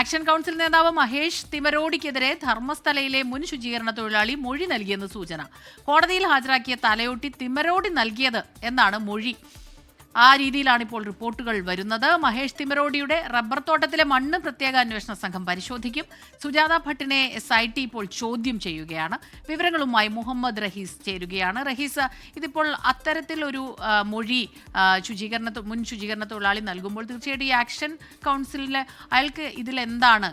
Action council നേതാവ് മഹേഷ് തിമരോടിക്കെതിരെ ധർമ്മസ്ഥലയിലെ മുൻ ശുചീകരണ തൊഴിലാളി മൊഴി നൽകിയെന്ന് സൂചന. കോടതിയിൽ ഹാജരാക്കിയ തലയോട്ടി തിമരോടി നൽകിയത് എന്നാണ് മൊഴി. ആ രീതിയിലാണ് ഇപ്പോൾ റിപ്പോർട്ടുകൾ വരുന്നത്. മഹേഷ് തിമരോടിയുടെ റബ്ബർ തോട്ടത്തിലെ മണ്ണ് പ്രത്യേക അന്വേഷണ സംഘം പരിശോധിക്കും. സുജാത ഭട്ടിനെ SIT ഇപ്പോൾ ചോദ്യം ചെയ്യുകയാണ്. വിവരങ്ങളുമായി മുഹമ്മദ് റഹീസ് ചേരുകയാണ്. റഹീസ്, ഇതിപ്പോൾ അത്തരത്തിലൊരു മൊഴി മുൻ ശുചീകരണ തൊഴിലാളി നൽകുമ്പോൾ തീർച്ചയായിട്ടും ഈ ആക്ഷൻ കൗൺസിലിന് അയാൾക്ക് ഇതിലെന്താണ്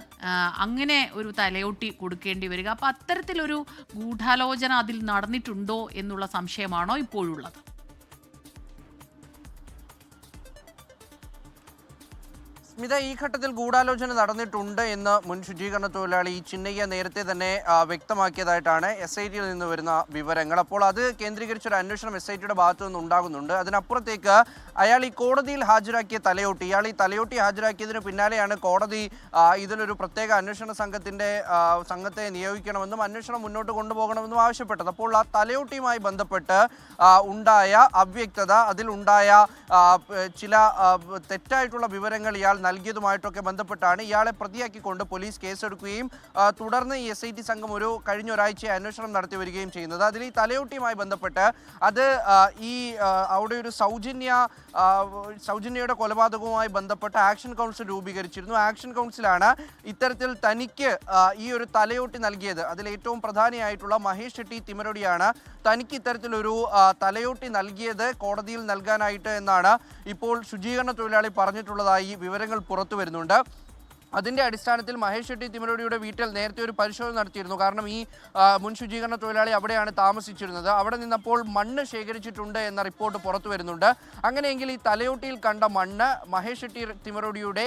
അങ്ങനെ ഒരു തലയോട്ടി കൊടുക്കേണ്ടി വരിക? അപ്പോൾ അത്തരത്തിലൊരു ഗൂഢാലോചന അതിൽ നടന്നിട്ടുണ്ടോ എന്നുള്ള സംശയമാണോ ഇപ്പോഴുള്ളത്? സ്മിത, ഈ ഘട്ടത്തിൽ ഗൂഢാലോചന നടന്നിട്ടുണ്ട് എന്ന് മുൻ ശുചീകരണ തൊഴിലാളി ചിന്നയ്യ നേരത്തെ തന്നെ വ്യക്തമാക്കിയതായിട്ടാണ് SITയിൽ നിന്ന് വരുന്ന വിവരങ്ങൾ. അപ്പോൾ അത് കേന്ദ്രീകരിച്ചൊരു അന്വേഷണം SITയുടെ ഭാഗത്തു നിന്ന് ഉണ്ടാകുന്നുണ്ട്. അതിനപ്പുറത്തേക്ക് അയാൾ ഈ കോടതിയിൽ ഹാജരാക്കിയ തലയോട്ടി, ഇയാൾ ഈ തലയോട്ടി ഹാജരാക്കിയതിന് പിന്നാലെയാണ് കോടതി ഇതിലൊരു പ്രത്യേക അന്വേഷണ സംഘത്തെ നിയോഗിക്കണമെന്നും അന്വേഷണം മുന്നോട്ട് കൊണ്ടുപോകണമെന്നും ആവശ്യപ്പെട്ടത്. അപ്പോൾ ആ തലയോട്ടിയുമായി ബന്ധപ്പെട്ട് ഉണ്ടായ അവ്യക്തത, അതിലുണ്ടായ ചില തെറ്റായിട്ടുള്ള വിവരങ്ങൾ ഇയാൾ നൽകിയതുമായിട്ടൊക്കെ ബന്ധപ്പെട്ടാണ് ഇയാളെ പ്രതിയാക്കിക്കൊണ്ട് പോലീസ് കേസെടുക്കുകയും തുടർന്ന് ഈ SIT സംഘം കഴിഞ്ഞ ഒരാഴ്ച അന്വേഷണം നടത്തി വരികയും ചെയ്യുന്നത്. അതിൽ ഈ തലയോട്ടിയുമായി ബന്ധപ്പെട്ട് അത് അവിടെ ഒരു സൗജന്യയുടെ കൊലപാതകവുമായി ബന്ധപ്പെട്ട് ആക്ഷൻ കൗൺസിൽ രൂപീകരിച്ചിരുന്നു. ആക്ഷൻ കൗൺസിലാണ് ഇത്തരത്തിൽ തനിക്ക് ഈ ഒരു തലയോട്ടി നൽകിയത്. അതിൽ ഏറ്റവും പ്രധാനിയായിട്ടുള്ള മഹേഷ് ഷെട്ടി തിമരോടിയാണ് തനിക്ക് ഇത്തരത്തിലൊരു തലയോട്ടി നൽകിയത് കോടതിയിൽ നൽകാനായിട്ട് എന്നാണ് ഇപ്പോൾ ശുചീകരണ തൊഴിലാളി പറഞ്ഞിട്ടുള്ളതായി വിവരങ്ങൾ പുറത്തു വരുന്നുണ്ട്. അതിൻ്റെ അടിസ്ഥാനത്തിൽ മഹേഷ് ഷെട്ടി തിമരോടിയുടെ വീട്ടിൽ നേരത്തെ ഒരു പരിശോധന നടത്തിയിരുന്നു. കാരണം ഈ മുൻ ശുചീകരണ തൊഴിലാളി അവിടെയാണ് താമസിച്ചിരുന്നത്. അവിടെ നിന്നപ്പോൾ മണ്ണ് ശേഖരിച്ചിട്ടുണ്ട് എന്ന റിപ്പോർട്ട് പുറത്തു വരുന്നുണ്ട്. അങ്ങനെയെങ്കിൽ ഈ തലയോട്ടിയിൽ കണ്ട മണ്ണ് മഹേഷ് ഷെട്ടി തിമരോടിയുടെ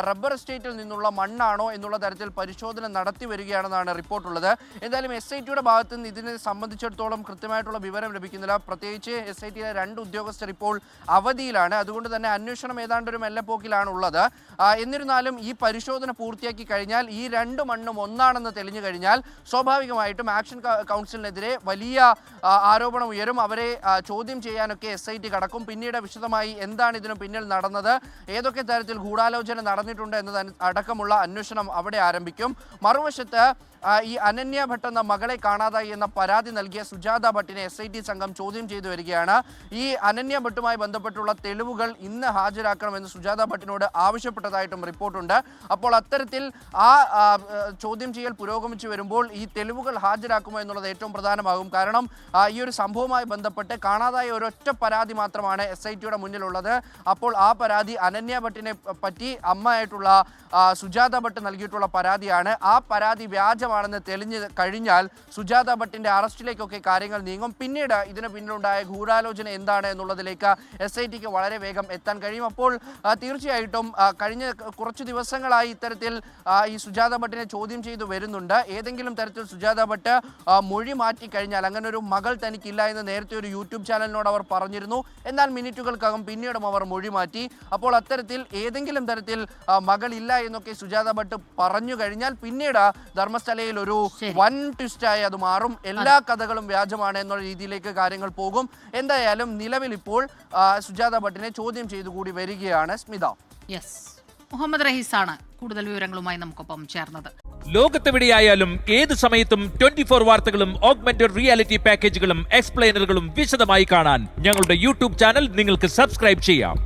റബ്ബർ എസ്റ്റേറ്റിൽ നിന്നുള്ള മണ്ണാണോ എന്നുള്ള തരത്തിൽ പരിശോധന നടത്തി വരികയാണെന്നാണ് റിപ്പോർട്ടുള്ളത്. എന്തായാലും SITയുടെ ഭാഗത്ത് നിന്ന് ഇതിനെ സംബന്ധിച്ചിടത്തോളം കൃത്യമായിട്ടുള്ള വിവരം ലഭിക്കുന്നില്ല. പ്രത്യേകിച്ച് SITയിലെ 2 ഉദ്യോഗസ്ഥർ ഇപ്പോൾ അവധിയിലാണ്. അതുകൊണ്ട് തന്നെ അന്വേഷണം ഏതാണ്ടൊരു മെല്ലെപ്പോക്കിലാണുള്ളത്. എന്നിരുന്നാലും ഈ പരിശോധന പൂർത്തിയാക്കി കഴിഞ്ഞാൽ ഈ 2 മണ്ണും ഒന്നാണെന്ന് തെളിഞ്ഞു കഴിഞ്ഞാൽ സ്വാഭാവികമായിട്ടും ആക്ഷൻ കൗൺസിലിനെതിരെ വലിയ ആരോപണം ഉയരും. അവരെ ചോദ്യം ചെയ്യാനൊക്കെ SIT കടക്കും. പിന്നീട് വിശദമായി എന്താണ് ഇതിനു പിന്നിൽ നടന്നത്, ഏതൊക്കെ തരത്തിൽ ഗൂഢാലോചന നടന്നിട്ടുണ്ട് എന്നത് അടക്കമുള്ള അന്വേഷണം അവിടെ ആരംഭിക്കും. മറുവശത്ത് ഈ അനന്യ ഭട്ട് എന്ന മകളെ കാണാതായി എന്ന പരാതി നൽകിയ സുജാത ഭട്ടിനെ SIT സംഘം ചോദ്യം ചെയ്തു വരികയാണ്. ഈ അനന്യ ഭട്ടുമായി ബന്ധപ്പെട്ടുള്ള തെളിവുകൾ ഇന്ന് ഹാജരാക്കണമെന്ന് സുജാത ഭട്ടിനോട് ആവശ്യപ്പെട്ടതായിട്ടും റിപ്പോർട്ടുണ്ട്. അപ്പോൾ അത്തരത്തിൽ ചോദ്യം ചെയ്യൽ പുരോഗമിച്ചു വരുമ്പോൾ ഈ തെളിവുകൾ ഹാജരാക്കുമോ എന്നുള്ളത് ഏറ്റവും പ്രധാനമാകും. കാരണം ഈ ഒരു സംഭവവുമായി ബന്ധപ്പെട്ട് കാണാതായ ഒരൊറ്റ പരാതി മാത്രമാണ് SITയുടെ മുന്നിലുള്ളത്. അപ്പോൾ ആ പരാതി അനന്യ ഭട്ടിനെ പറ്റി അമ്മയായിട്ടുള്ള സുജാത ഭട്ട് നൽകിയിട്ടുള്ള പരാതിയാണ്. ആ പരാതി വ്യാജമാണെന്ന് തെളിഞ്ഞു കഴിഞ്ഞാൽ സുജാത ഭട്ടിന്റെ അറസ്റ്റിലേക്കൊക്കെ കാര്യങ്ങൾ നീങ്ങും. പിന്നീട് ഇതിന് പിന്നിലുണ്ടായ ഗൂഢാലോചന എന്താണ് എന്നുള്ളതിലേക്ക് SITക്ക് വളരെ വേഗം എത്താൻ കഴിയും. അപ്പോൾ തീർച്ചയായിട്ടും കഴിഞ്ഞ കുറച്ച് ദിവസങ്ങളായി ഇത്തരത്തിൽ ഈ സുജാത ഭട്ടിനെ ചോദ്യം ചെയ്തു വരുന്നുണ്ട്. ഏതെങ്കിലും തരത്തിൽ സുജാത ഭട്ട് മൊഴി മാറ്റി കഴിഞ്ഞാൽ, അങ്ങനെ ഒരു മകൾ തനിക്കില്ല എന്ന് നേരത്തെ ഒരു യൂട്യൂബ് ചാനലിനോട് അവർ പറഞ്ഞിരുന്നു. എന്നാൽ മിനിറ്റുകൾക്കകം പിന്നീടും അവർ മൊഴി മാറ്റി. അപ്പോൾ അത്തരത്തിൽ ഏതെങ്കിലും തരത്തിൽ മകളില്ല എന്നൊക്കെ സുജാത ഭട്ട് പറഞ്ഞു കഴിഞ്ഞാൽ പിന്നീട് ധർമ്മസ്ഥലയിൽ ഒരു വൻ ട്വിസ്റ്റായി അത് മാറും. എല്ലാ കഥകളും വ്യാജമാണ് എന്നുള്ള രീതിയിലേക്ക് കാര്യങ്ങൾ പോകും. എന്തായാലും നിലവിൽ ഇപ്പോൾ സുജാത ഭട്ടിനെ ചോദ്യം ചെയ്തു കൂടി വരികയാണ് സ്മിത. മുഹമ്മദ് റഹീസാണ് കൂടുതൽ വിവരങ്ങളുമായി നമുക്കൊപ്പം ചേർന്നത്. ലോകത്തെവിടെയായാലും ഏത് സമയത്തും 24 വാർത്തകളും ഓഗ്മെന്റഡ് റിയാലിറ്റി പാക്കേജുകളും എക്സ്പ്ലെയിനറുകളും വിശദമായി കാണാൻ ഞങ്ങളുടെ YouTube ചാനൽ നിങ്ങൾക്ക് സബ്സ്ക്രൈബ് ചെയ്യാം.